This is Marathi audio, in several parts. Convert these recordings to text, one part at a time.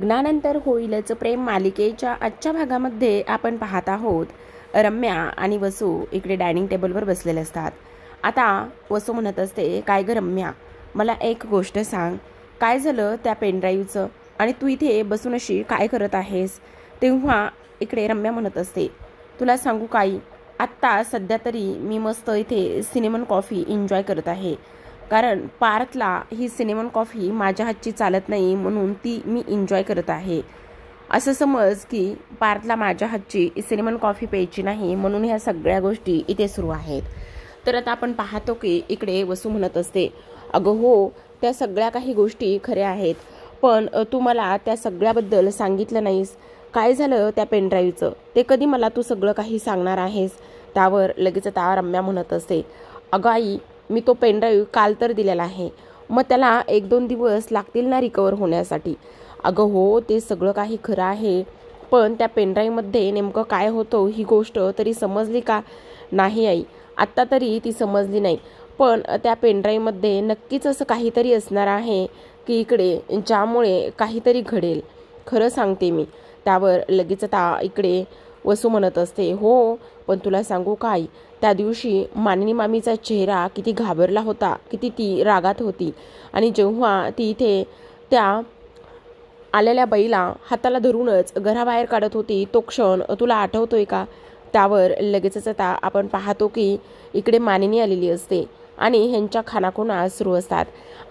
लग्नानंतर होईलच प्रेम मालिकेच्या आजच्या भागामध्ये आपण पाहत आहोत रम्या आणि वसू इकडे डायनिंग टेबलवर बसलेले असतात. आता वसू म्हणत असते, काय ग रम्या, मला एक गोष्ट सांग, काय झालं त्या पेनड्राईव्हचं आणि तू इथे बसून अशी काय करत आहेस? तेव्हा इकडे रम्या म्हणत असते, तुला सांगू काही, आत्ता सध्या तरी मी मस्त इथे सिनेमन कॉफी एन्जॉय करत आहे. कारण पार्थला ही सिनेमन कॉफी माझ्या हातची चालत नाही म्हणून ती मी एन्जॉय करत आहे. असं समज की पार्थला माझ्या हातची सिनेमन कॉफी प्यायची नाही म्हणून ह्या सगळ्या गोष्टी इथे सुरू आहेत. तर आता आपण पाहतो की इकडे वसू म्हणत असते, अगं हो, त्या सगळ्या काही गोष्टी खऱ्या आहेत, पण तू मला त्या सगळ्याबद्दल सांगितलं नाहीस. काय झालं त्या पेनड्राईव्हचं ते कधी मला तू सगळं काही सांगणार आहेस? त्यावर लगेच आता रम्या म्हणत असते, अगं आई, मी तो पेनड्राईव्ह काल तर दिलेला आहे, मग त्याला 1-2 दिवस लागतील ना रिकवर होण्यासाठी. अगं हो, ते सगळं काही खरं आहे, पण त्या पेनड्राईव्हमध्ये नेमकं काय होतं ही गोष्ट तरी समजली का? नाही आई, आत्ता तरी ती समजली नाही, पण त्या पेनड्राईव्हमध्ये नक्कीच असं काहीतरी असणार आहे की इकडे ज्यामुळे काहीतरी घडेल. खरं सांगते मी. त्यावर लगेच आता इकडे वसू म्हणत असते, हो, पण तुला सांगू काय, त्या दिवशी मानिनी मामीचा चेहरा किती घाबरला होता, किती ती रागात होती, आणि जेव्हा ती इथे त्या आलेल्या बाईला हाताला धरूनच घराबाहेर काढत होती तो क्षण तुला आठवतोय का? त्यावर लगेचच आता आपण पाहतो की इकडे मानिनी आलेली असते आणि ह्यांच्या खानाखुणा सुरू असतात.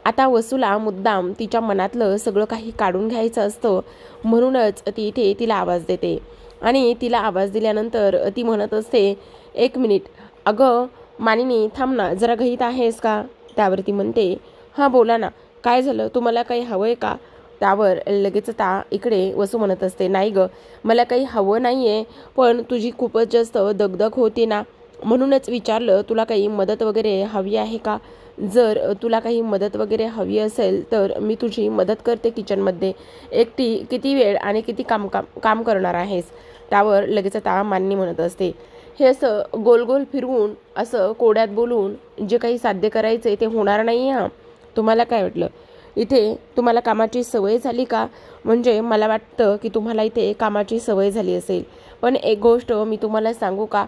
आता वसूला मुद्दाम तिच्या मनातलं सगळं काही काढून घ्यायचं असतं म्हणूनच ती इथे तिला आवाज देते आणि तिला आवाज दिल्यानंतर ती म्हणत असते, 1 मिनिट, अगं मानिनी थांब ना, जरा घाईत आहेस का? त्यावर ती म्हणते, हां बोला ना, काय झालं, तुम्हाला काही हवं आहे का? त्यावर लगेच आता इकडे वसू म्हणत असते, नाही ग, मला काही हवं नाही आहे, पण तुझी खूपच जास्त दगदग होती ना म्हणूनच विचारलं, तुला काही मदत वगैरे हवी आहे का? जर तुला काही मदत वगैरे हवी असेल तर मी तुझी मदत करते किचनमध्ये. एकटी किती वेळ आणि किती काम करणार आहेस? त्यावर लगेच आता मानिनी म्हणत असते, हे असं गोल गोल फिरवून असं कोड्यात बोलून जे काही साध्य करायचं ते होणार नाही. हां, तुम्हाला काय वाटलं, इथे तुम्हाला कामाची सवय झाली का? म्हणजे मला वाटतं की तुम्हाला इथे कामाची सवय झाली असेल, पण एक गोष्ट मी तुम्हाला सांगू का?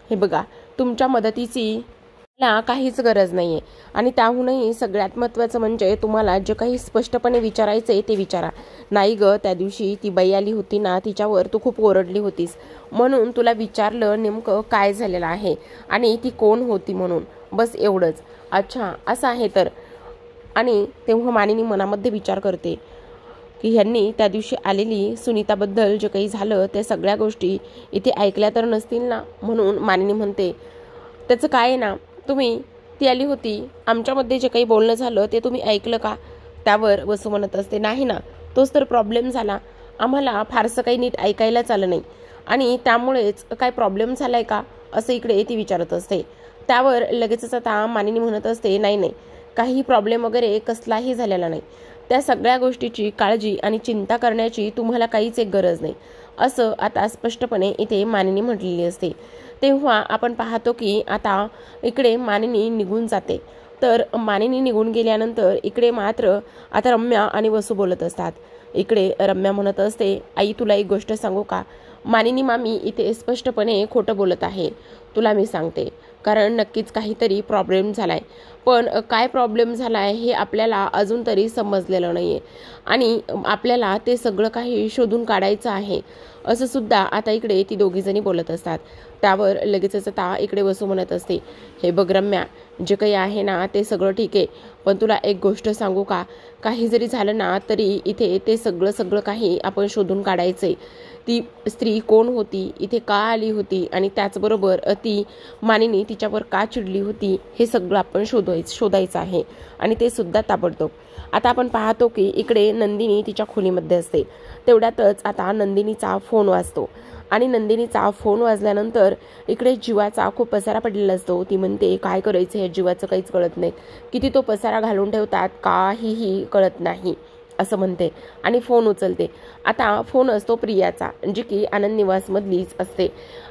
हे बघा, तुमच्या मदतीची मला काहीच गरज नाही आहे, आणि त्याहूनही सगळ्यात महत्त्वाचं म्हणजे तुम्हाला जे काही स्पष्टपणे विचारायचं आहे ते विचारा. नाही ग, त्या दिवशी ती बाई आली होती ना, तिच्यावर तू खूप ओरडली होतीस म्हणून तुला विचारलं नेमकं काय झालेलं आहे आणि ती कोण होती म्हणून, बस एवढंच. अच्छा, असं आहे तर. आणि तेव्हा मानिनी मनामध्ये विचार करते की ह्यांनी त्या दिवशी आलेली सुनीताबद्दल जे काही झालं त्या सगळ्या गोष्टी इथे ऐकल्या तर नसतील ना, म्हणून मानिनी म्हणते, त्याचं काय आहे ना, तुम्ही, ती आली होती, आमच्यामध्ये जे काही बोलणं झालं ते तुम्ही ऐकलं का? त्यावर वसू म्हणत असते, नाही ना, तोच तर प्रॉब्लेम झाला, आम्हाला फारसं काही नीट ऐकायलाच आलं नाही आणि त्यामुळेच काय प्रॉब्लेम झाला आहे का, असं इकडे ती विचारत असते. त्यावर लगेचच आता मानिनी म्हणत असते, नाही नाही, काही प्रॉब्लेम वगैरे कसलाही झालेला नाही, त्या सगळ्या गोष्टीची काळजी आणि चिंता करण्याची तुम्हाला काहीच एक गरज नाही, असं आता स्पष्टपणे इथे मानिनी म्हटलेली असते. तेव्हा आपण पाहतो की आता इकडे मानिनी निघून जाते. तर मानिनी निघून गेल्यानंतर इकडे मात्र आता रम्या आणि वसू बोलत असतात. इकडे रम्या म्हणत असते, आई तुला एक गोष्ट सांगू का, मानिनी मामी इथे स्पष्टपणे खोटं बोलत आहे, तुला मी सांगते, कारण नक्कीच काहीतरी प्रॉब्लेम झालाय, पण काय प्रॉब्लेम झालाय हे आपल्याला अजून तरी समजलेलं नाहीये आणि आपल्याला ते सगळं काही शोधून काढायचं आहे, असं सुद्धा आता इकडे ती दोघीजणी बोलत असतात. त्यावर लगेचच आता इकडे वसू म्हणत असते, हे बघ रम्या, जे काही आहे ना ते सगळं ठीक आहे, पण तुला एक गोष्ट सांगू का, काही जरी झालं ना तरी इथे ते सगळं काही आपण शोधून काढायचंय. ती स्त्री कोण होती, इथे का आली होती, आणि त्याचबरोबर ती मानिनी तिच्यावर का चिडली होती, हे सगळं आपण शोधायचं आहे, आणि ते सुद्धा ताबडतोब. आता आपण पाहतो की इकडे नंदिनी तिच्या खोलीमध्ये असते. तेवढ्यातच आता नंदिनीचा फोन वाजतो आणि नंदिनीचा फोन वाजल्यानंतर इकडे जीवाचा खूप पसारा पडलेला असतो. ती म्हणते, काय करायचं हे जीवाचं काहीच कळत नाही, किती तो पसारा घालून ठेवतात, काहीही कळत नाही, असं म्हणते आणि फोन उचलते. आता फोन असतो प्रियाचा, जी की आनंद निवासमधलीच असते,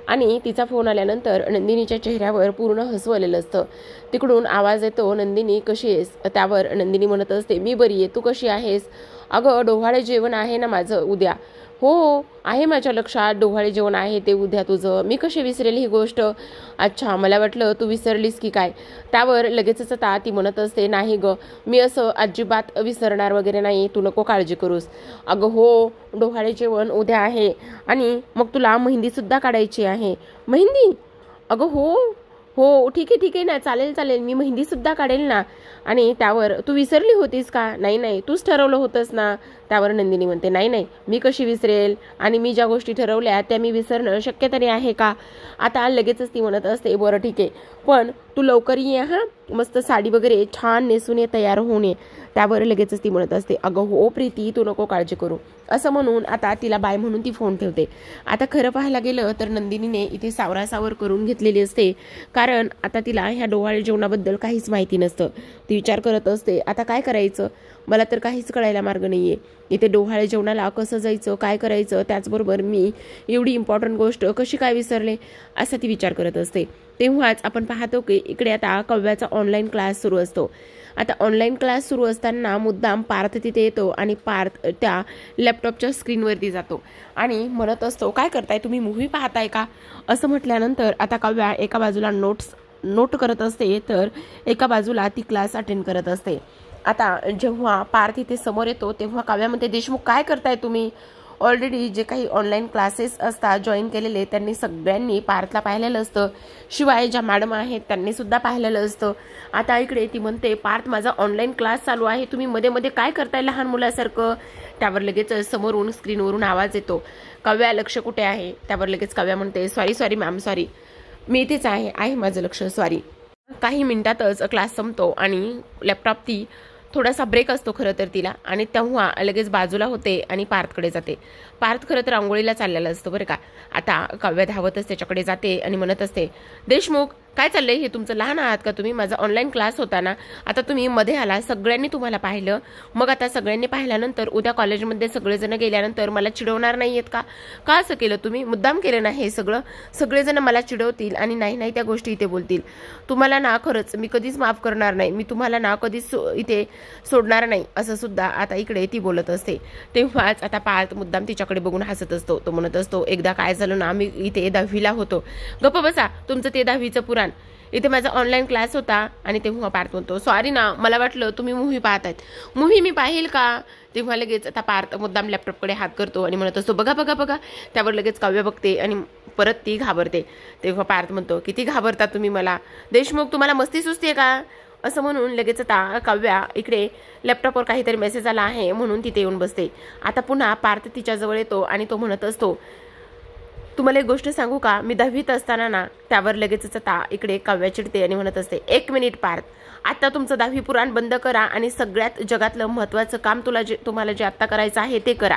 आणि तिचा फोन आल्यानंतर नंदिनीच्या चेहऱ्यावर पूर्ण हसू आलेलं असतं. तिकडून आवाज येतो, नंदिनी कशी आहेस? त्यावर नंदिनी म्हणत असते, मी बरी आहे, तू कशी आहेस? अगं डोहाळे जेवण आहे ना माझं उद्या. हो आहे माझ्या लक्षात, डोहाळे जेवण आहे ते उद्या तुझं. मी कशी विसरेल ही गोष्ट. अच्छा, मला वाटलं तू विसरलीस की काय. त्यावर लगेचच आता ती म्हणत असते, नाही ग, मी असं अजिबात विसरणार वगैरे नाही, तू नको काळजी करूस. अगं हो, डोहाळे जेवण उद्या आहे आणि मग तुला मेहंदीसुद्धा काढायची आहे. मेहंदी? अगं हो हो, ठीक आहे ना, चालेल चालेल, मी मेहंदीसुद्धा काढेल ना. आणि त्यावर तू विसरली होतीस का. नाही नाही, तूच ठरवलं होतंस ना. त्यावर नंदिनी म्हणते, नाही नाही, मी कशी विसरेल, आणि मी ज्या गोष्टी ठरवल्या त्या मी विसरणं शक्य तरी आहे का. आता लगेचच ती म्हणत असते, बरं ठीक आहे, पण तू लवकर ये हां, मस्त साडी वगैरे छान नेसून ये, तयार होऊन ये. त्यावर लगेचच ती म्हणत असते, अगं हो प्रीती, तू नको काळजी करू. असं म्हणून आता तिला बाय म्हणून ती फोन ठेवते. आता खरं पाहायला गेलं तर नंदिनीने इथे सावरासावर करून घेतलेली असते, कारण आता तिला ह्या डोहाळे जेवणाबद्दल काहीच माहिती नसतं. ती विचार करत असते, आता काय करायचं, मला तर काहीच कळायला मार्ग नाहीये. इथे डोहाळे जेवणाला कसं जायचं, काय करायचं, त्याचबरोबर मी एवढी इम्पॉर्टंट गोष्ट कशी काय विसरले, असा ती विचार करत असते. तेव्हाच आपण पाहतो की इकडे आता कव्याचा ऑनलाईन क्लास सुरू असतो. आता ऑनलाईन क्लास सुरू असताना मुद्दाम पार्थ तिथे येतो आणि पार्थ त्या लॅपटॉपच्या स्क्रीनवरती जातो आणि म्हणत असतो, काय करताय तुम्ही, मूव्ही पाहताय का. असं म्हटल्यानंतर आता कव्या एका बाजूला नोट करत असते, तर एका बाजूला ती क्लास अटेंड करत असते. आता जेव्हा पार्थ इथे समोर येतो तेव्हा काव्यामध्ये, देशमुख काय करताय तुम्ही. ऑलरेडी जे काही ऑनलाईन क्लासेस असतात जॉईन केलेले त्यांनी सगळ्यांनी पार्थला पाहिलेलं असतं, शिवाय ज्या मॅडम आहेत त्यांनी सुद्धा पाहिलेलं असतं. आता इकडे ती म्हणते, पार्थ माझा ऑनलाईन क्लास चालू आहे, तुम्ही मध्ये मध्ये काय करताय लहान मुलासारखं. त्यावर लगेच समोरून स्क्रीनवरून आवाज येतो, काव्या लक्ष कुठे आहे. त्यावर लगेच काव्या म्हणते, सॉरी मॅम, सॉरी, मी इथेच आहे माझं लक्ष, सॉरी. काही मिनिटातच क्लास संपतो आणि लॅपटॉप ती थोडासा ब्रेक असतो खरं तर तिला, आणि तेव्हा लगेच बाजूला होते आणि पार्थकडे जाते. पार्थ खरं तर आंघोळीला चाललेला असतो बरं का. आता काव्या धावतच त्याच्याकडे जाते आणि म्हणत असते, देशमुख काय चाललंय हे तुमचं, लहान आहात का तुम्ही, माझा ऑनलाईन क्लास होता ना, आता तुम्ही मध्ये आला, सगळ्यांनी तुम्हाला पाहिलं, मग आता सगळ्यांनी पाहिल्यानंतर उद्या कॉलेजमध्ये सगळेजण गेल्यानंतर मला चिडवणार नाहीयेत का. का असं केलं तुम्ही, मुद्दाम केलं ना हे सगळं, सगळेजण मला चिडवतील आणि नाही त्या गोष्टी इथे बोलतील. तुम्हाला ना खरंच मी कधीच माफ करणार नाही, मी तुम्हाला ना कधीच इथे सोडणार नाही, असं सुद्धा आता इकडे ती बोलत असते. तेव्हाच आता पार्थ मुद्दाम तिच्याकडे बघून हसत असतो. तो म्हणत असतो, एकदा काय झालं ना, मी इथे 10वीला होतो. गप्प बसा, तुमचं ते 10वीचं पुराण, इथे माझा ऑनलाईन क्लास होता. आणि तेव्हा पार्थ म्हणतो, सॉरी ना, मला वाटलं तुम्ही मूव्ही पाहतायत, मूव्ही मी पाहिल का. तेव्हा लगेच आता पार्थ मुद्दाम लॅपटॉपकडे हात करतो आणि म्हणत असतो, बघा. त्यावर लगेच काव्य बघते आणि परत ती घाबरते. तेव्हा पार्थ म्हणतो, किती घाबरता तुम्ही मला, देशमुख तुम्हाला मस्ती सुचते का. असं म्हणून लगेच आता काव्या इकडे लॅपटॉपवर काहीतरी मेसेज आला आहे म्हणून तिथे येऊन बसते. आता पुन्हा पार्थ तिच्याजवळ येतो आणि तो म्हणत असतो, तुम्हाला एक गोष्ट सांगू का, मी 10वीत असताना ना. त्यावर लगेचच आता इकडे काव्या चिडते आणि म्हणत असते, 1 मिनिट पार्थ, आता तुमचं 10वी पुराण बंद करा आणि सगळ्यात जगातलं महत्त्वाचं काम तुम्हाला जे आत्ता करायचं आहे ते करा.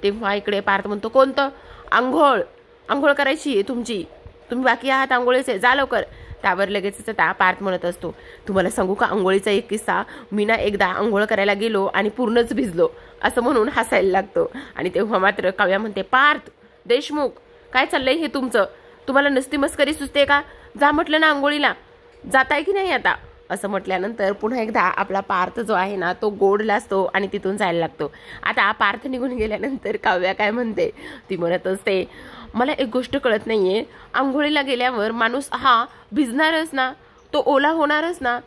तेव्हा इकडे पार्थ म्हणतो, कोणतं. आंघोळ करायची आहे तुमची, तुम्ही बाकी आहात आंघोळीचे, जा लवकर. त्यावर लगेचच आता पार्थ म्हणत असतो, तुम्हाला सांगू का आंघोळीचा एक किस्सा, मी ना एकदा आंघोळ करायला गेलो आणि पूर्णच भिजलो. असं म्हणून हसायला लागतो. आणि तेव्हा मात्र काव्या म्हणते, पार्थ, देशमुख काय चाललंय हे तुमचं, तुम्हाला नुसती मस्करी सुचते का, जा म्हटलं ना आंघोळीला, जाताय की नाही आता. असं म्हटल्यानंतर पुन्हा एकदा आपला पार्थ जो आहे ना तो गोडला असतो आणि तिथून जायला लागतो. आता पार्थ निघून गेल्यानंतर काव्या काय म्हणते, ती म्हणत असते, मला एक गोष्ट कळत नाहीये, आंघोळीला गेल्यावर माणूस हा भिजणारच ना, तो ओला होणारच ना,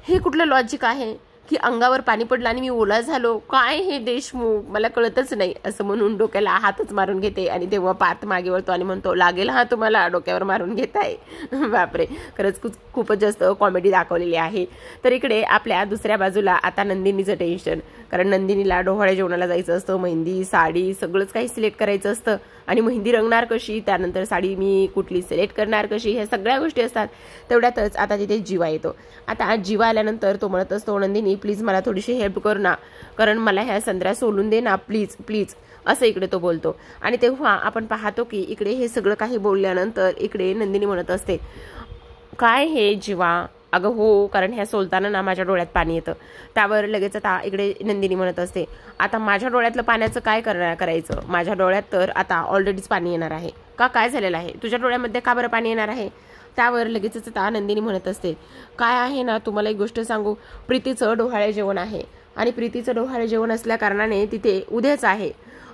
हे कुठलं लॉजिक आहे की अंगावर पाणी पडलं आणि मी ओला झालो, काय हे देशमुख, मला कळतच नाही. असं म्हणून डोक्याला हातच मारून घेते आणि तेव्हा पार्थ मागे वळतो आणि म्हणतो, लागेल हा तुम्हाला, डोक्यावर मारून घेताय. बापरे, खरंच खूपच जास्त कॉमेडी दाखवलेली आहे. तर इकडे आपल्या दुसऱ्या बाजूला आता नंदिनीचं टेन्शन, कारण नंदिनीला डोहाळे जेवणाला जायचं असतं, मेहंदी, साडी सगळंच काही सिलेक्ट करायचं असतं आणि मेहंदी रंगणार कशी, त्यानंतर साडी मी कुठली सिलेक्ट करणार कशी, ह्या सगळ्या गोष्टी असतात. तेवढ्यातच आता तिथे जीवा येतो. आता जीवा आल्यानंतर तो म्हणत असतो, नंदिनी प्लीज मला थोडीशी हेल्प कर ना, कारण मला ह्या संध्या सोडून दे ना प्लीज, असं इकडे तो बोलतो. आणि तेव्हा आपण पाहतो की इकडे हे सगळं काही बोलल्यानंतर इकडे नंदिनी म्हणत असते, काय हे जीवा, अगं हो, कारण ह्या सोलताना ना माझ्या डोळ्यात पाणी येतं. त्यावर लगेच आता इकडे नंदिनी म्हणत असते, आता माझ्या डोळ्यातलं पाण्याचं काय करायचं, माझ्या डोळ्यात तर आता ऑलरेडीच पाणी येणार आहे का, काय झालेलं आहे तुझ्या डोळ्यामध्ये, का बरं पाणी येणार आहे. त्यावर लगेचच आता नंदिनी म्हणत असते, काय आहे ना, तुम्हाला एक गोष्ट सांगू, प्रीतीचं डोहाळे जेवण आहे आणि प्रीतीचं डोहाळे जेवण असल्या कारणाने तिथे उद्याच आहे.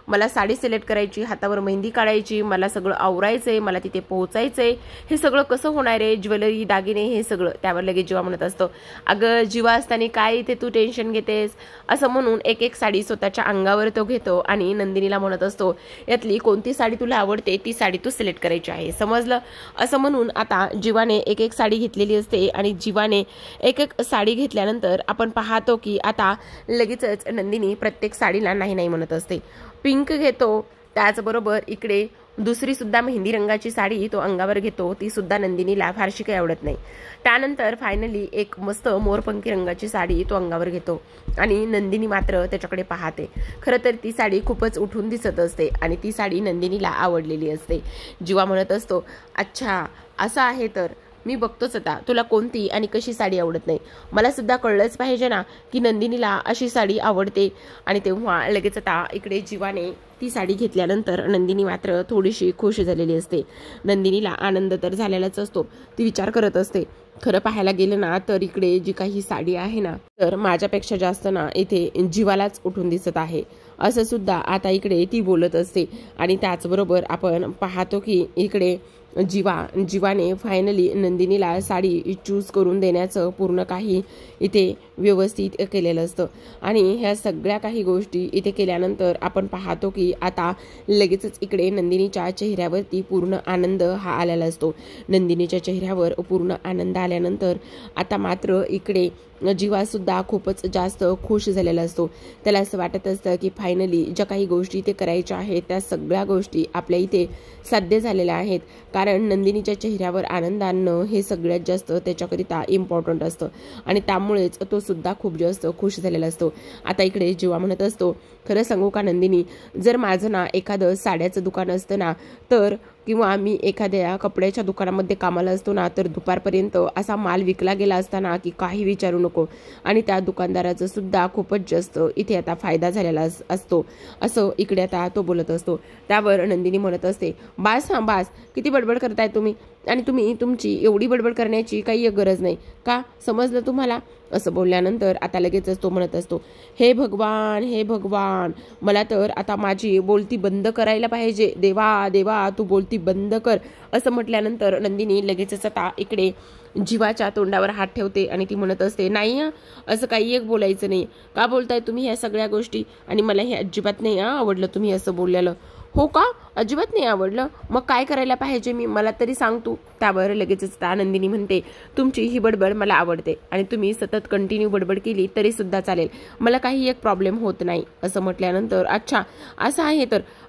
मला साडी सिलेक्ट करायची, हातावर मेहंदी काढायची, मला सगळं आवरायचंय, मला तिथे पोहोचायचंय. हे सगळं कसं होणार आहे, ज्वेलरी दागिने हे सगळं. त्यावर लगेच जीवा म्हणत असतो, अगं जीवा असताना काय इथे तू टेन्शन घेतेस, असं म्हणून एक एक साडी स्वतःच्या अंगावर तो घेतो आणि नंदिनीला म्हणत असतो, यातली कोणती साडी तुला आवडते ती साडी तू सिलेक्ट करायची आहे, समजलं. असं म्हणून आता जीवाने एक एक साडी घेतलेली असते आणि जीवाने एक एक साडी घेतल्यानंतर आपण पाहतो की आता लगेचच नंदिनी प्रत्येक साडीला नाही नाही म्हणत असते. पिंक घेतो, त्याचबरोबर इकडे दुसरी सुद्धा मेहंदी रंगाची साडी तो अंगावर घेतो, ती सुद्धा नंदिनीला फारशी काही आवडत नाही. त्यानंतर फायनली एक मस्त मोरपंखी रंगाची साडी तो अंगावर घेतो आणि नंदिनी मात्र त्याच्याकडे पाहते. खरं तर ती साडी खूपच उठून दिसत असते आणि ती साडी नंदिनीला आवडलेली असते. जीवा म्हणत असतो, अच्छा असं आहे तर मी बघतोच आता तुला कोणती आणि कशी साडी आवडत नाही. मला सुद्धा कळलंच पाहिजे ना की नंदिनीला अशी साडी आवडते. आणि तेव्हा लगेच आता इकडे जीवाने ती साडी घेतल्यानंतर नंदिनी मात्र थोडीशी खुश झालेली असते. नंदिनीला आनंद तर झालेलाच असतो. ती विचार करत असते, खरं पाहायला गेलं ना तर इकडे जी काही साडी आहे ना तर माझ्यापेक्षा जास्त ना इथे जीवालाच उठून दिसत आहे, असं सुद्धा आता इकडे ती बोलत असते. आणि त्याचबरोबर आपण पाहतो की इकडे जीवाने फायनली नंदिनीला साडी चूज करून देण्याचं पूर्ण काही इथे व्यवस्थित केलेलं असतं. आणि ह्या सगळ्या काही गोष्टी इथे केल्यानंतर आपण पाहतो की आता लगेचच इकडे नंदिनीच्या चेहऱ्यावरती पूर्ण आनंद हा आलेला असतो. नंदिनीच्या चेहऱ्यावर पूर्ण आनंद आल्यानंतर आता मात्र इकडे जीवा सुद्धा खूपच जास्त खुश झालेला असतो. त्याला असं वाटत असतं की फायनली ज्या काही गोष्टी ते करायच्या आहेत त्या सगळ्या गोष्टी आपल्या इथे साध्य झालेल्या आहेत. कारण नंदिनीच्या चेहऱ्यावर आनंद आणणं हे सगळ्यात जास्त त्याच्याकरिता इम्पॉर्टंट असतं आणि त्यामुळेच तो सुद्धा खूप जास्त खुश झालेला असतो. आता इकडे जीवा म्हणत असतो, खरं सांगू का नंदिनी, जर माझं ना एखादं साड्याचं दुकान असतं ना तर किंवा मी एखाद्या कपड्याच्या दुकानामध्ये कामाला असतो ना तर दुपारपर्यंत असा माल विकला गेला असताना की काही विचारू नको. आणि त्या दुकानदाराचं सुद्धा खूपच जास्त इथे आता फायदा झालेला असतो, असं इकडे आता तो बोलत असतो. त्यावर नंदिनी म्हणत असते, बास हा बास, किती बडबड करताय तुम्ही, आणि तुम्ही तुमची एवढी बडबड करण्याची काही गरज नाही का, समजलं तुम्हाला. असं बोलल्यानंतर आता लगेचच तो म्हणत असतो, हे भगवान हे भगवान, मला तर आता माझी बोलती बंद करायला पाहिजे, देवा देवा तू बोलती बंद कर. असं म्हटल्यानंतर नंदिनी लगेचच आता इकडे जीवाच्या तोंडावर हात ठेवते आणि ती म्हणत असते, नाही असं काही एक बोलायचं नाही, का बोलताय तुम्ही ह्या सगळ्या गोष्टी, आणि मला हे अजिबात नाही आवडलं तुम्ही असं बोललेलं. हो का, अजिबात नाही आवडलं, मग काय करायला पाहिजे मी, मला तरी सांग तू. त्यावर लगेचच नंदिनी म्हणते, तुमची ही बडबड मला आवडते आणि तुम्ही सतत कंटिन्यू बडबड केली तरी सुद्धा चालेल, मला काही एक प्रॉब्लेम होत नाही. असं म्हटल्यानंतर अच्छा असं आहे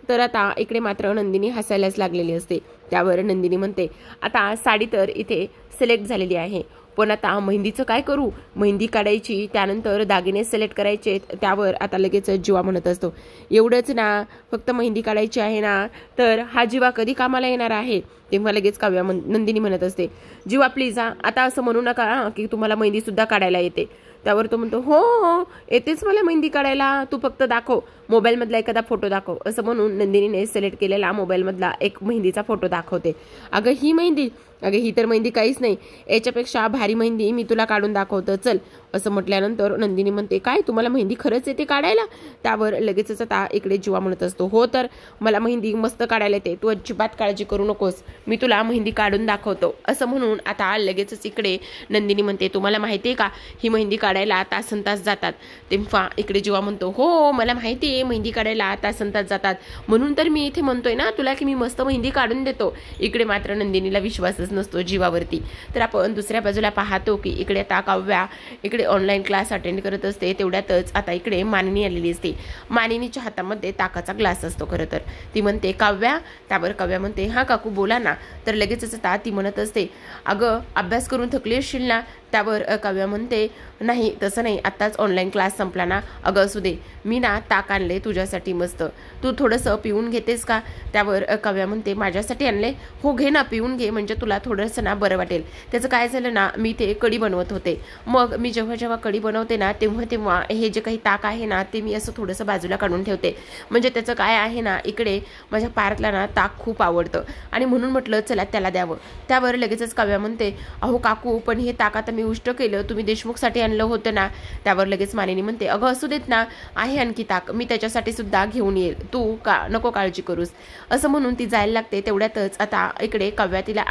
तर आता इकडे मात्र नंदिनी हसायलाच लागलेली असते. त्यावर नंदिनी म्हणते, आता साडी तर इथे सिलेक्ट झालेली आहे, पण आता मेहंदीचं काय करू, मेहंदी काढायची, त्यानंतर दागिने सिलेक्ट करायचे. त्यावर आता लगेच जीवा म्हणत असतो, एवढंच ना, फक्त मेहंदी काढायची आहे ना, तर हा जीवा कधी कामाला येणार आहे. तेव्हा लगेच नंदिनी म्हणत असते, जीवा प्लीज आता असं म्हणू नका की तुम्हाला मेहंदी सुद्धा काढायला येते. त्यावर तो म्हणतो, हो हो येतेच मला मेहंदी काढायला, तू फक्त दाखव, मोबाईलमधला एखादा फोटो दाखव. असं म्हणून नंदिनीने सिलेक्ट केलेला मोबाईलमधला एक मेहंदीचा फोटो दाखवते. अगं ही मेहंदी, अगं ही तर मेहंदी काहीच नाही, याच्यापेक्षा भारी मेहंदी मी तुला काढून दाखवतो, चल. असं म्हटल्यानंतर नंदिनी म्हणते, काय तुम्हाला मेहंदी खरंच येते काढायला. त्यावर लगेचच आता इकडे जीवा म्हणत असतो, हो तर मला मेहंदी मस्त काढायला येते, तू अजिबात काळजी करू नकोस, मी तुला मेहंदी काढून दाखवतो. असं म्हणून आता लगेचच इकडे नंदिनी म्हणते, तुम्हाला माहिती आहे का ही मेहंदी काढायला तासन तास जातात. तेव्हा इकडे जीवा म्हणतो, हो मला माहिती आहे मेहंदी काढायला तासन तास जातात, म्हणून तर मी इथे म्हणतोय ना तुला की मी मस्त मेहंदी काढून देतो. इकडे मात्र नंदिनीला विश्वासच नसतो जीवावरती. तर आपण दुसऱ्या बाजूला पाहतो की इकडे आता काव्या इकडे ऑनलाईन क्लास अटेंड करत असते. तेवढ्यातच आता इकडे मानिनी आलेली असते. मानिनीच्या हातामध्ये ताकाचा ग्लास असतो. खरं तर ती म्हणते, काव्या. त्यावर काव्या म्हणते, हा काकू बोला ना. तर लगेचच आता ती म्हणत असते, अगं अभ्यास करून थकली असशील ना. त्यावर काव्या म्हणते, नाही तसं नाही, आत्ताच ऑनलाईन क्लास संपला ना. अगं असू दे, मी ना ताक आणले तुझ्यासाठी मस्त, तू थोडंसं पिऊन घेतेस का. त्यावर काव्या म्हणते, माझ्यासाठी आणले, हो घे ना पिऊन घे, म्हणजे तुला थोडंसं ना बरं वाटेल. त्याचं काय झालं ना, मी ते कढी बनवत होते, मग मी जेव्हा कढी बनवते ना तेव्हा हे जे काही ताक आहे ना ते मी असं थोडंसं बाजूला काढून ठेवते, म्हणजे त्याचं काय आहे ना, इकडे माझ्या पार्थला ना ताक खूप आवडतं आणि म्हणून म्हटलं चला त्याला द्यावं. त्यावर लगेचच काव्या म्हणते, अहो काकू पण हे ताक आता मी उष्ट केलं, तुम्ही देशमुखसाठी आणलं होतं ना. त्यावर लगेच मानिनी म्हणते, अगं असू देत ना, आहे आणखी ताक, मी त्याच्यासाठी सुद्धा घेऊन येईल, तू नको काळजी करूस. असं म्हणून ती जायला लागते. तेवढ्यातच आता इकडे काव्या तिला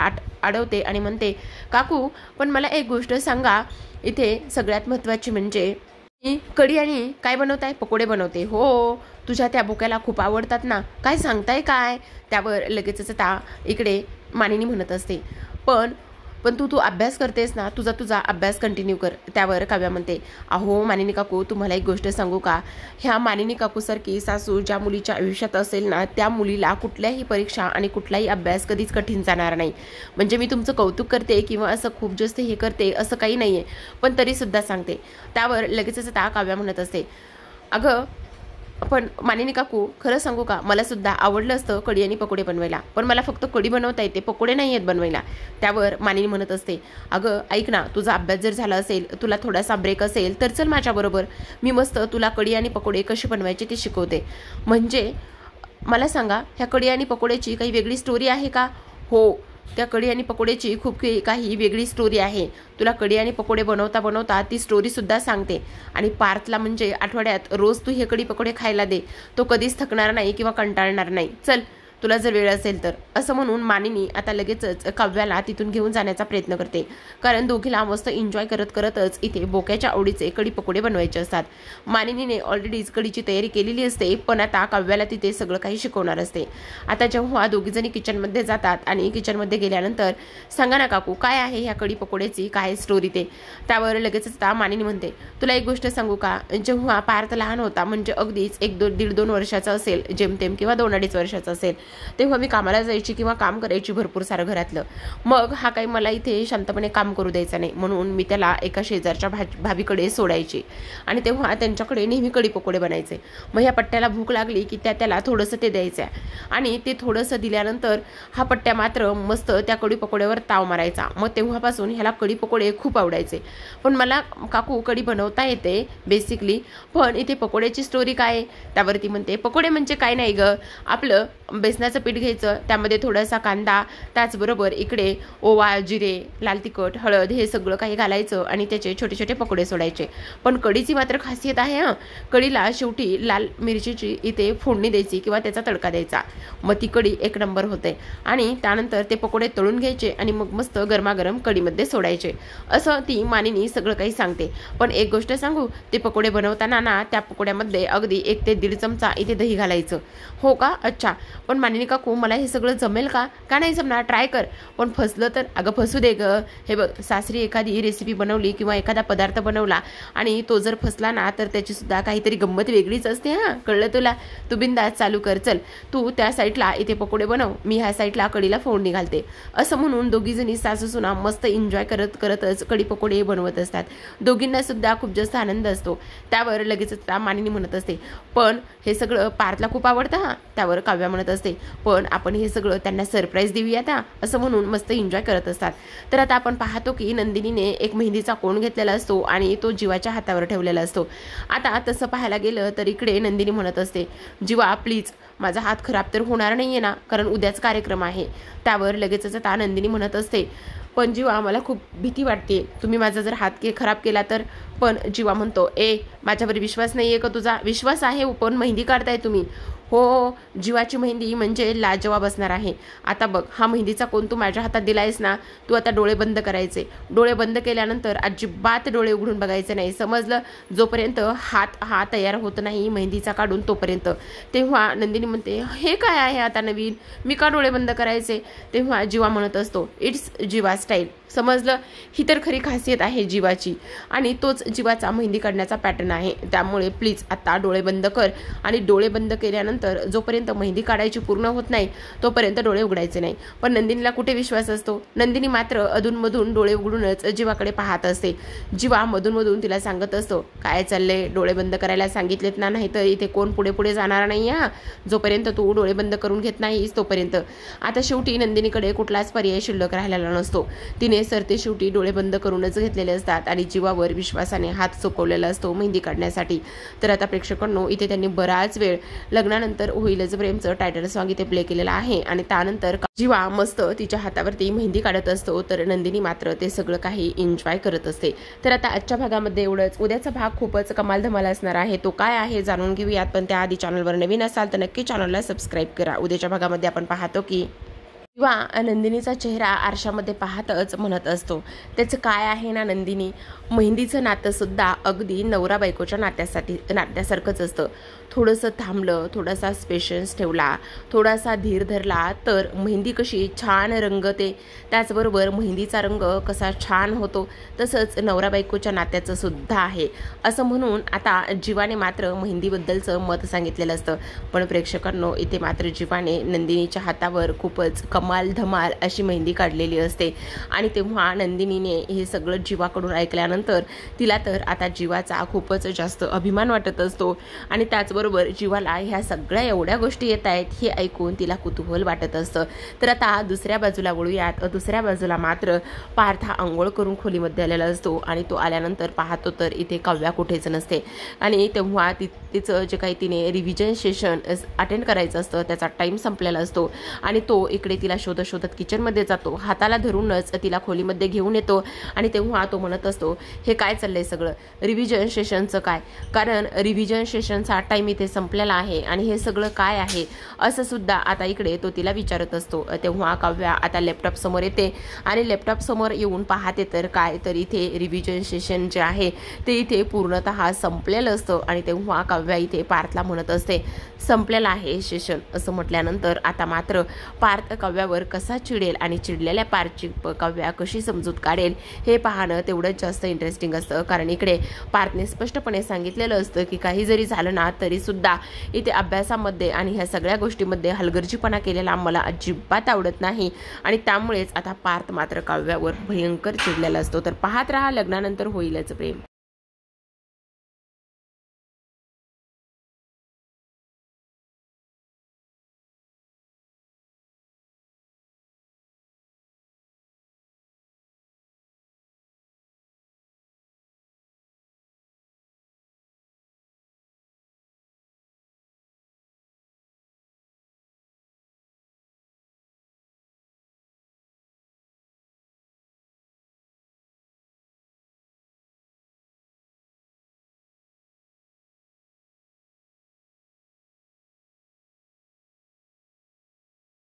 अडवते आणि म्हणते, काकू पण मला एक गोष्ट सांगा, इथे सगळ्यात महत्त्वाची म्हणजे कढी आणि काय बनवताय? पकोडे बनवते. हो, तुझ्या त्या बोक्याला खूप आवडतात ना. काय सांगताय काय? त्यावर लगेचच आता इकडे मानिनी म्हणत असते, पण पण तू अभ्यास करतेस ना, तुझा अभ्यास कंटिन्यू कर. त्यावर काव्या म्हणते, अहो मानिनी काकू, तुम्हाला एक गोष्ट सांगू का, ह्या मानिनी काकूसारखी सासू ज्या मुलीच्या आयुष्यात असेल ना, त्या मुलीला कुठल्याही परीक्षा आणि कुठलाही अभ्यास कधीच कठीण जाणार नाही. म्हणजे मी तुमचं कौतुक करते किंवा असं खूप जास्त हे करते असं काही नाहीये, पण तरीसुद्धा सांगते. त्यावर लगेचच आता काव्या म्हणत असते, अगं पण मानिनी काकू, खरं सांगू का, मला सुद्धा आवडलं असतं कढी आणि पकोडे बनवायला, पण मला फक्त कढी बनवता येते, पकोडे नाही येत बनवायला. त्यावर मानिनी म्हणत असते, अगं ऐक ना, तुझा अभ्यास जर झाला असेल, तुला थोडासा ब्रेक असेल तर चल माझ्याबरोबर, मी मस्त तुला कढी आणि पकोडे कसे बनवायचे ते शिकवते. म्हणजे मला सांगा, ह्या कढी आणि पकोड्याची काही वेगळी स्टोरी आहे का? हो, त्या कढी आणि पकोड्याची खूप काही वेगळी स्टोरी आहे. तुला कढी आणि पकोडे बनवता बनवता ती स्टोरी सुद्धा सांगते. आणि पार्थला म्हणजे आठवड्यात रोज तू हे कढी पकोडे खायला दे, तो कधीच थकणार नाही किंवा कंटाळणार नाही. चल, तुला जर वेळ असेल तर. असं म्हणून मानिनी आता लगेचच काव्याला तिथून घेऊन जाण्याचा प्रयत्न करते, कारण दोघीला मस्त एन्जॉय करत करतच इथे बोक्याच्या आवडीचे कढी पकोडे बनवायचे असतात. मानिनीने ऑलरेडीच कढीची तयारी केलेली असते, पण आता काव्याला तिथे सगळं काही शिकवणार असते. आता जेव्हा दोघीजणी किचनमध्ये जातात आणि किचनमध्ये गेल्यानंतर, सांगा ना काकू, काय आहे ह्या कढी पकोड्याची काय स्टोरी ते. त्यावर लगेचच आता मानिनी म्हणते, तुला एक गोष्ट सांगू का, जेव्हा पार्थ लहान होता, म्हणजे अगदीच 1-1.5-2 वर्षाचा असेल जेमतेम, किंवा 2-2.5 वर्षाचा असेल, तेव्हा मी कामाला जायची किंवा काम करायची भरपूर सारं घरातलं. मग हा काही मला इथे शांतपणे काम करू द्यायचा नाही, म्हणून मी त्याला एका शेजारच्या भाभीकडे सोडायची आणि तेव्हा त्यांच्याकडे नेहमी कढी पकोडे बनायचे. मग ह्या पट्ट्याला भूक लागली की त्याला थोडंसं ते द्यायचं आणि ते थोडंसं दिल्यानंतर हा पट्ट्या मात्र मस्त त्या कढी पकोड्यावर ताव मारायचा. मग तेव्हापासून ह्याला कढी पकोडे खूप आवडायचे. पण मला काकू कढी बनवता येते बेसिकली, पण इथे पकोड्याची स्टोरी काय? त्यावरती म्हणते, पकोडे म्हणजे काय नाही ग, आपलं बेसनाचं पीठ घ्यायचं, त्यामध्ये थोडासा कांदा, त्याचबरोबर इकडे ओवा, जिरे, लाल तिखट, हळद हे सगळं काही घालायचं आणि त्याचे छोटे छोटे पकोडे सोडायचे. पण कढीची मात्र खासियत आहे हां, कढीला शेवटी लाल मिरचीची इथे फोडणी द्यायची किंवा त्याचा तडका द्यायचा. मग ती कढी एक नंबर होते. आणि त्यानंतर ते पकोडे तळून घ्यायचे आणि मग मस्त गरमागरम कढीमध्ये सोडायचे. असं ती मानिनी सगळं काही सांगते. पण एक गोष्ट सांगू, ते पकोडे बनवताना ना, त्या पकोड्यामध्ये अगदी 1 ते 1.5 चमचा इथे दही घालायचं. हो का? अच्छा. पण मानिनी काकू, मला हे सगळं जमेल का? का नाही जमणार? ट्राय कर. पण फसलं तर? अगं फसू दे ग. हे बघ, सासरी एखादी रेसिपी बनवली किंवा एखादा पदार्थ बनवला आणि तो जर फसला ना, तर त्याची सुद्धा काहीतरी गंमत वेगळीच असते. हां, कळलं तुला? तू बिंदास चालू कर. चल, तू त्या साईडला इथे पकोडे बनव, मी ह्या साईडला कढीला फोडणी घालते. असं म्हणून दोघीजणी सासू सुना मस्त एन्जॉय करतच कढी पकोडे बनवत असतात. दोघींना सुद्धा खूप जास्त आनंद असतो. त्यावर लगेचच मानिनी म्हणत असते, पण हे सगळं पार्थला खूप आवडतं हां. त्यावर काव्या म्हणत असते, पण आपण हे सगळं त्यांना सरप्राईज देऊया आता. असं म्हणून मस्त एन्जॉय करत असतात. तर आता आपण पाहतो की नंदिनीने एक मेहंदीचा कोण घेतलेला असतो आणि तो जीवाच्या हातावर ठेवलेला असतो. आता तसं पाहायला गेलं तर इकडे नंदिनी म्हणत असते, जीवा प्लीज, माझा हात खराब तर होणार नाहीये ना, कारण उद्याच कार्यक्रम आहे. त्यावर लगेचच आता नंदिनी म्हणत असते, पण जीवा मला खूप भीती वाटते, तुम्ही माझा जर हात खराब केला तर. पण जीवा म्हणतो, माझ्यावर विश्वास नाही आहे का तुझा? विश्वास आहे, पण मेहंदी काढताय तुम्ही. हो, जीवाची मेहंदी म्हणजे लाजवाब असणार आहे. आता बघ, हा मेहंदीचा कोण तू माझ्या हातात दिलायस ना, तू आता डोळे बंद करायचे. डोळे बंद केल्यानंतर अजिबात डोळे उघडून बघायचे नाही, समजलं? जोपर्यंत हात हा तयार होत नाही मेहंदीचा काढून तोपर्यंत. तेव्हा नंदिनी म्हणते, हे काय आहे आता नवीन, मी का डोळे बंद करायचे? तेव्हा जीवा म्हणत असतो, इट्स जीवा स्टाईल. समजलं? ही तर खरी खासियत आहे जीवाची आणि तोच जीवाचा मेहंदी काढण्याचा पॅटर्न आहे. त्यामुळे प्लीज आता डोळे बंद कर आणि डोळे बंद केल्यानंतर जोपर्यंत मेहंदी काढायची पूर्ण होत नाही तोपर्यंत डोळे उघडायचे नाही. पण नंदिनीला कुठे विश्वास असतो? नंदिनी मात्र अधूनमधून डोळे उघडूनच जीवाकडे पाहत असते. जीवा मधून तिला सांगत असतो, काय चाललंय, डोळे बंद करायला सांगितलेत ना, नाही तर इथे कोण पुढे पुढे जाणार नाही हा, जोपर्यंत तू डोळे बंद करून घेत नाहीस तोपर्यंत. आता शेवटी नंदिनीकडे कुठलाच पर्याय शिल्लक राहिलेला नसतो. तिने सरते शेवटी डोळे बंद करूनच घेतलेले असतात आणि जीवावर विश्वासाने हात चोकवलेला असतो मेहंदी काढण्यासाठी. तर आता प्रेक्षकांनो, इथे त्यांनी बराच वेळ लग्नानंतर लग्नानंतर होईलच प्रेमचं टायटल सॉन्ग इथे प्ले केलेलं आहे आणि त्यानंतर जीवा मस्त तिच्या हातावरती मेहंदी काढत असतो, तर नंदिनी मात्र ते सगळं काही एन्जॉय करत असते. तर आता आजच्या भागामध्ये एवढंच. उद्याचा भाग खूपच कमाल धमाल असणार आहे. तो काय आहे जाणून घेऊयात, पण त्याआधी चॅनलवर नवीन असाल तर नक्की चॅनलला सबस्क्राईब करा. उद्याच्या भागामध्ये आपण पाहतो की किंवा नंदिनीचा चेहरा आरशामध्ये पाहतच म्हणत असतो, त्याचं काय आहे ना नंदिनी, मेहंदीचं नातंसुद्धा अगदी नवरा बायकोच्या नात्यासारखंच असतं. थोडंसं थांबलं, थोडासा पेशन्स ठेवला, थोडासा धीर धरला तर मेहंदी कशी छान रंगते, त्याचबरोबर मेहंदीचा रंग कसा छान होतो, तसंच नवरा बायकोच्या नात्याचं सुद्धा आहे असं म्हणून आता जीवाने मात्र मेहंदीबद्दलचं मत सांगितलेलं असतं. पण प्रेक्षकांनो, इथे मात्र जीवाने नंदिनीच्या हातावर खूपच कमाल धमाल अशी मेहंदी काढलेली असते आणि तेव्हा नंदिनीने हे सगळं जीवाकडून ऐकल्यानंतर तिला तर आता जीवाचा खूपच जास्त अभिमान वाटत असतो आणि त्याचबरोबर जीवाला ह्या सगळ्या एवढ्या गोष्टी येत आहेत हे ऐकून तिला कुतूहल वाटत असतं. तर आता दुसऱ्या बाजूला वळूयात. दुसऱ्या बाजूला मात्र पार्थ हा अंघोळ करून खोलीमध्ये आलेला असतो आणि तो आल्यानंतर पाहतो तर इथे काव्या कुठेच नसते आणि तेव्हा तिचं जे काही तिने रिव्हिजन सेशन अटेंड करायचं असतं त्याचा टाईम संपलेला असतो आणि तो इकडे तिला शोधत शोधत किचनमध्ये जातो. हाताला धरूनच तिला खोलीमध्ये घेऊन येतो आणि तेव्हा तो म्हणत असतो, हे काय चाललंय सगळं, रिव्हिजन सेशनचं काय, कारण रिव्हिजन सेशनचा टाईम इथे संपलेला आहे आणि हे सगळं काय आहे असं सुद्धा आता इकडे तो तिला विचारत असतो. तेव्हा काव्या आता लॅपटॉप समोर येते आणि लॅपटॉप समोर येऊन पाहते तर काय, तर इथे रिव्हिजन सेशन जे आहे ते इथे पूर्णतः संपलेलं असतं आणि तेव्हा काव्या इथे पार्थला म्हणत असते, संपलेलं आहे सेशन असं म्हटल्यानंतर आता मात्र पार्थ काव्यावर कसा चिडेल आणि चिडलेल्या पार्थची काव्या कशी समजूत काढेल हे पाहणं तेवढंच जास्त इंटरेस्टिंग असतं. कारण इकडे पार्थने स्पष्टपणे सांगितलेलं असतं की काही जरी झालं ना तरी सुद्धा इथे अभ्यासामध्ये आणि ह्या सगळ्या गोष्टीमध्ये हलगर्जीपणा केलेला मला अजिबात आवडत नाही आणि त्यामुळेच आता पार्थ मात्र काव्यावर भयंकर चिडलेला असतो. तर पाहत राहा लग्नानंतर होईलच प्रेम.